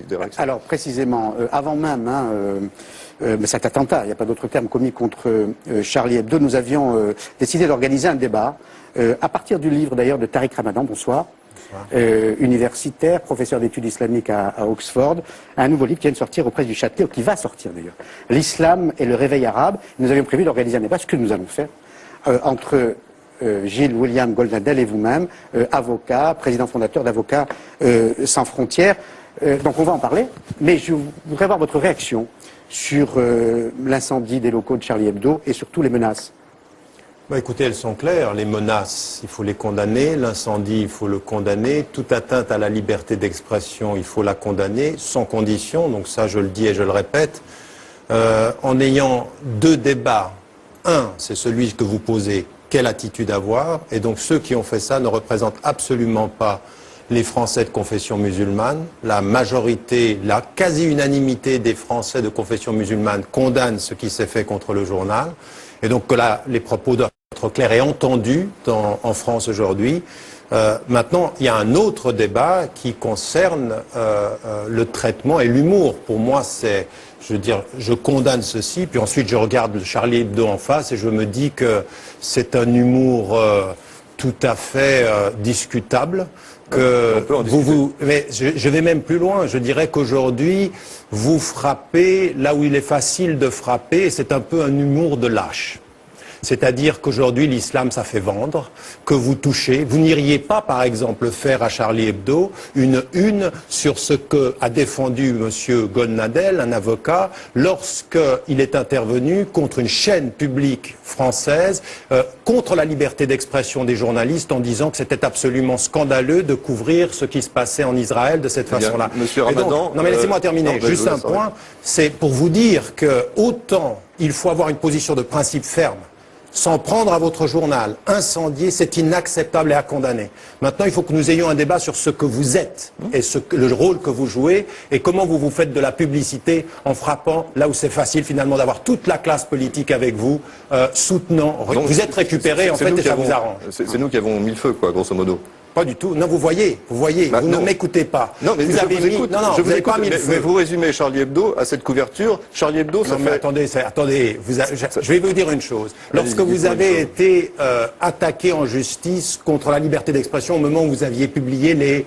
des réactions. Alors précisément, avant même cet attentat, il n'y a pas d'autre terme, commis contre Charlie Hebdo, nous avions décidé d'organiser un débat à partir du livre d'ailleurs de Tariq Ramadan, bonsoir, universitaire, professeur d'études islamiques à Oxford, un nouveau livre qui vient de sortir aux presses du Châtelet, ou qui va sortir d'ailleurs, L'islam et le réveil arabe. Nous avions prévu d'organiser un débat, ce que nous allons faire, entre Gilles William Goldnadel et vous-même, avocat, président fondateur d'Avocats sans frontières. Donc on va en parler, mais je voudrais avoir votre réaction sur l'incendie des locaux de Charlie Hebdo et surtout les menaces. Écoutez, elles sont claires. Les menaces, il faut les condamner. L'incendie, il faut le condamner. Toute atteinte à la liberté d'expression, il faut la condamner, sans condition. Donc ça, je le dis et je le répète. En ayant deux débats. Un, c'est celui que vous posez, quelle attitude avoir. Et donc ceux qui ont fait ça ne représentent absolument pas les Français de confession musulmane. La majorité, la quasi-unanimité des Français de confession musulmane condamnent ce qui s'est fait contre le journal. Et donc que là, les propos doivent être clairs et entendus en France aujourd'hui. Maintenant, il y a un autre débat qui concerne le traitement et l'humour. Pour moi, c'est, je veux dire, je condamne ceci, puis ensuite je regarde Charlie Hebdo en face et je me dis que c'est un humour tout à fait discutable. Mais je vais même plus loin. Je dirais qu'aujourd'hui, vous frappez là où il est facile de frapper, et c'est un peu un humour de lâche. C'est-à-dire qu'aujourd'hui, l'islam, ça fait vendre, que vous touchez. Vous n'iriez pas, par exemple, faire à Charlie Hebdo une sur ce que a défendu M. Goldnadel, un avocat, lorsqu'il est intervenu contre une chaîne publique française, contre la liberté d'expression des journalistes, en disant que c'était absolument scandaleux de couvrir ce qui se passait en Israël de cette façon-là. Monsieur Ramadan, non mais laissez-moi terminer. Juste un point, c'est pour vous dire que autant il faut avoir une position de principe ferme, s'en prendre à votre journal, incendier, c'est inacceptable et à condamner. Maintenant, il faut que nous ayons un débat sur ce que vous êtes et le rôle que vous jouez et comment vous vous faites de la publicité en frappant là où c'est facile finalement d'avoir toute la classe politique avec vous, soutenant. Donc, vous êtes récupéré en fait et ça vous arrange. C'est nous qui avons mis le feu, quoi, grosso modo. Pas du tout. Non, vous voyez, vous ne m'écoutez pas. Non, mais vous avez mis... écoute, non, je vous n'avez pas mis le mais, feu. mais vous résumez Charlie Hebdo à cette couverture. Charlie Hebdo, ça non, mais fait... attendez, je vais vous dire une chose. Lorsque vous avez été attaqué en justice contre la liberté d'expression au moment où vous aviez publié les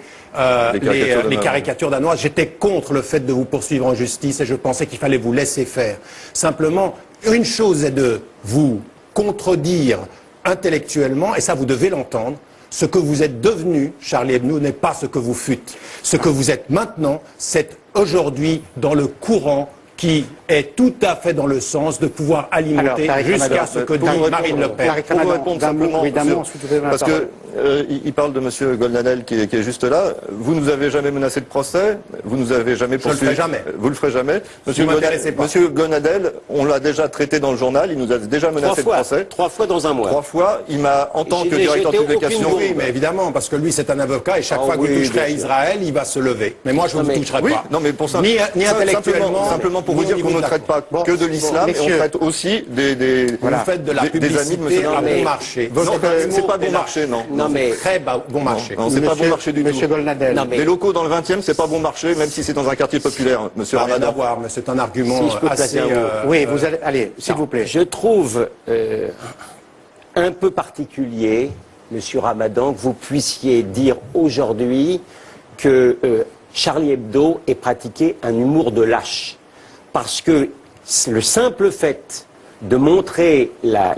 caricatures danoises, j'étais contre le fait de vous poursuivre en justice et je pensais qu'il fallait vous laisser faire. Simplement, une chose est de vous contredire intellectuellement, et ça vous devez l'entendre. Ce que vous êtes devenu, Charlie Hebdo, n'est pas ce que vous fûtes. Ce que vous êtes maintenant, c'est aujourd'hui dans le courant qui est tout à fait dans le sens de pouvoir alimenter jusqu'à ce que dit Marine Le Pen. Pour vous répondre simplement, parce que il parle de M. Goldnadel qui est juste là. Vous nous avez jamais menacé de procès, vous nous avez jamais poursuivi. Je le ferai jamais. Vous le ferez jamais. Monsieur Goldnadel, on l'a déjà traité dans le journal, il nous a déjà menacé de procès. 3 fois dans un mois. 3 fois, il m'a, en tant que directeur de publication... Oui, mais évidemment, parce que lui c'est un avocat et chaque fois que vous toucherez à Israël, il va se lever. Mais moi je ne vous toucherai pas. Non, mais pour ça, ni intellectuellement. Simplement pour vous dire qu'on ne traite pas que de l'islam, et on traite aussi des vous faites de la publicité à bon marché. C'est pas bon marché, non. Non, mais très bon marché. Non, c'est pas bon marché du tout. Monsieur Goldnadel. Les locaux dans le 20e, c'est pas bon marché, même si c'est dans un quartier populaire, monsieur Ramadan. Ramadan. Rien à voir, mais c'est un argument assez... oui, vous allez... Allez, s'il vous plaît. Je trouve un peu particulier, monsieur Ramadan, que vous puissiez dire aujourd'hui que Charlie Hebdo ait pratiqué un humour de lâche. Parce que le simple fait de montrer la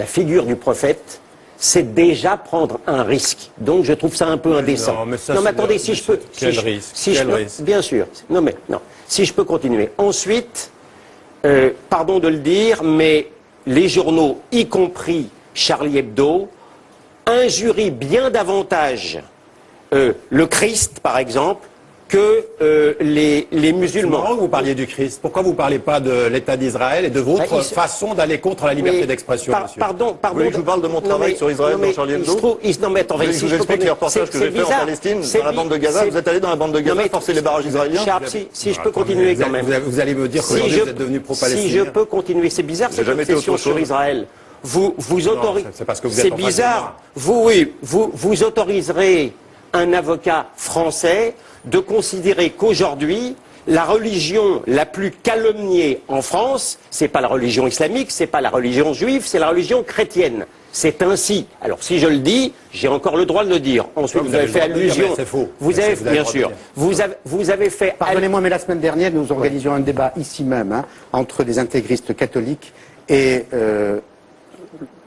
figure du prophète, c'est déjà prendre un risque. Donc je trouve ça un peu indécent. Non, mais attendez, si je peux... Quel risque? Bien sûr. Non. Si je peux continuer. Ensuite, pardon de le dire, mais les journaux, y compris Charlie Hebdo, injurient bien davantage le Christ, par exemple, que les musulmans. C'est marrant que vous parliez du Christ. Pourquoi vous ne parlez pas de l'État d'Israël et de votre façon d'aller contre la liberté d'expression, monsieur? Pardon. Vous voulez que je vous parle de mon travail sur Israël dans Charlie Hebdo? Non, mais attendez, je vous explique les reportages que j'ai fait en Palestine, dans la bande de Gaza. Vous êtes allé dans la bande de Gaza forcer les barrages israéliens? Si je peux continuer quand même. Vous allez me dire qu'aujourd'hui vous êtes devenu pro-palestinien. Si je peux continuer, c'est bizarre cette obsession sur Israël. Vous autorisez. C'est parce que vous êtes C'est bizarre. Vous autoriserez un avocat français de considérer qu'aujourd'hui, la religion la plus calomniée en France, c'est pas la religion islamique, c'est pas la religion juive, c'est la religion chrétienne. C'est ainsi. Alors si je le dis, j'ai encore le droit de le dire. Ensuite, vous avez fait allusion. C'est faux. Vous avez, bien sûr. Vous avez fait. Pardonnez-moi, mais la semaine dernière, nous organisions un débat ici même entre des intégristes catholiques et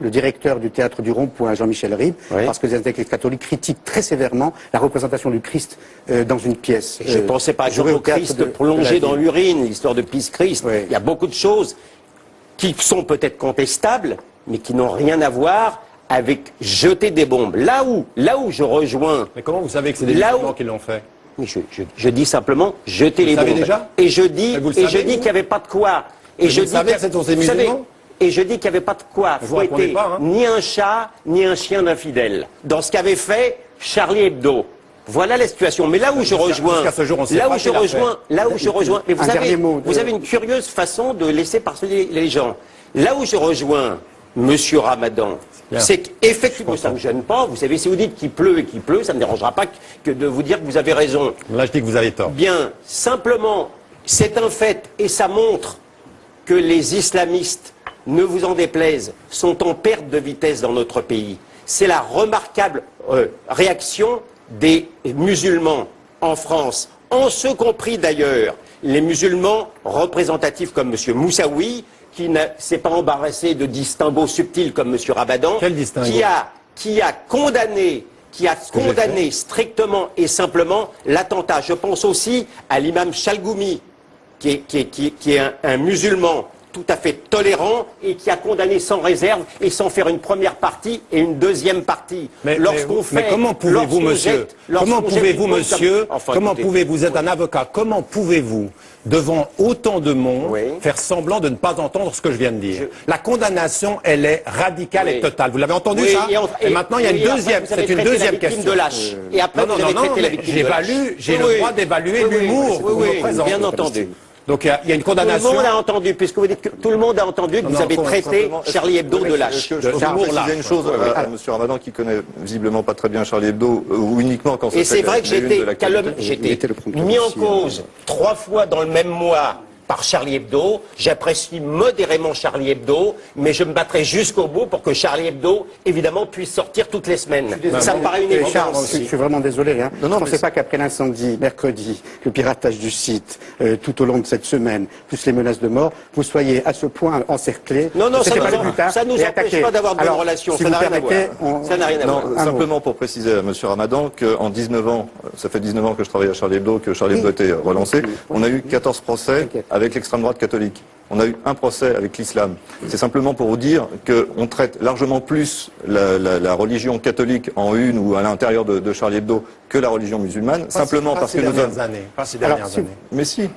le directeur du théâtre du Rond-Point, Jean-Michel Ribes, parce que les intégristes catholiques critiquent très sévèrement la représentation du Christ dans une pièce. Je pensais par exemple au Christ plongé dans l'urine, l'histoire de Pisse-Christ. Il y a beaucoup de choses qui sont peut-être contestables, mais qui n'ont rien à voir avec jeter des bombes. Là où je rejoins... Mais comment vous savez que c'est des musulmans qui l'ont fait? Oui, je dis simplement jeter les bombes. Déjà et je dis qu'il n'y avait pas de quoi. Et je dis qu'il n'y avait pas de quoi fouetter ni un chat, ni un chien d'infidèle. Dans ce qu'avait fait Charlie Hebdo. Voilà la situation. Mais là où je rejoins, mais vous avez une curieuse façon de laisser passer les gens. Là où je rejoins Monsieur Ramadan, c'est qu'effectivement, ça ne me gêne pas. Vous savez, si vous dites qu'il pleut et qu'il pleut, ça ne me dérangera pas que de vous dire que vous avez raison. Là, je dis que vous avez tort. Bien, simplement, c'est un fait, et ça montre que les islamistes, ne vous en déplaise, sont en perte de vitesse dans notre pays. C'est la remarquable réaction des musulmans en France, en ce compris d'ailleurs les musulmans représentatifs comme M. Moussaoui, qui ne s'est pas embarrassé de distinguos subtils comme M. Ramadan, qui a condamné strictement et simplement l'attentat. Je pense aussi à l'imam Chalgoumi, qui est un musulman tout à fait tolérant et qui a condamné sans réserve et sans faire une première partie et une deuxième partie. Mais comment pouvez-vous, monsieur, vous êtes un avocat, comment pouvez-vous, devant autant de monde, faire semblant de ne pas entendre ce que je viens de dire? La condamnation, elle est radicale et totale. Vous l'avez entendu ça? Et maintenant, il y a une deuxième, c'est une deuxième question. Et après, vous avez traité la victime de lâche. J'ai le droit d'évaluer l'humour que vous représentez. Bien entendu. Donc il y a une condamnation. Tout le monde a entendu, puisque vous dites que tout le monde a entendu que vous avez traité Charlie Hebdo de lâche. Je peux préciser une chose à M. Ramadan qui connaît visiblement pas très bien Charlie Hebdo, ou uniquement quand et c'est vrai que j'étais mis en cause 3 fois dans le même mois par Charlie Hebdo. J'apprécie modérément Charlie Hebdo, mais je me battrai jusqu'au bout pour que Charlie Hebdo, évidemment, puisse sortir toutes les semaines. Ça me paraît une évidence. Je suis vraiment désolé. Je ne pensais pas qu'après l'incendie, mercredi, le piratage du site, tout au long de cette semaine, plus les menaces de mort, vous soyez à ce point encerclés. Non, ça nous empêche pas d'avoir de bonnes relations. Ça n'a rien à voir. Ça n'a rien à voir. Simplement pour préciser à M. Ramadan qu'en 19 ans, ça fait 19 ans que je travaille à Charlie Hebdo, que Charlie Hebdo a été relancé, on a eu 14 procès avec l'extrême droite catholique. On a eu un procès avec l'islam. C'est simplement pour vous dire qu'on traite largement plus la religion catholique en une ou à l'intérieur de Charlie Hebdo que la religion musulmane, simplement parce que nous sommes... Pas ces dernières années. Mais si.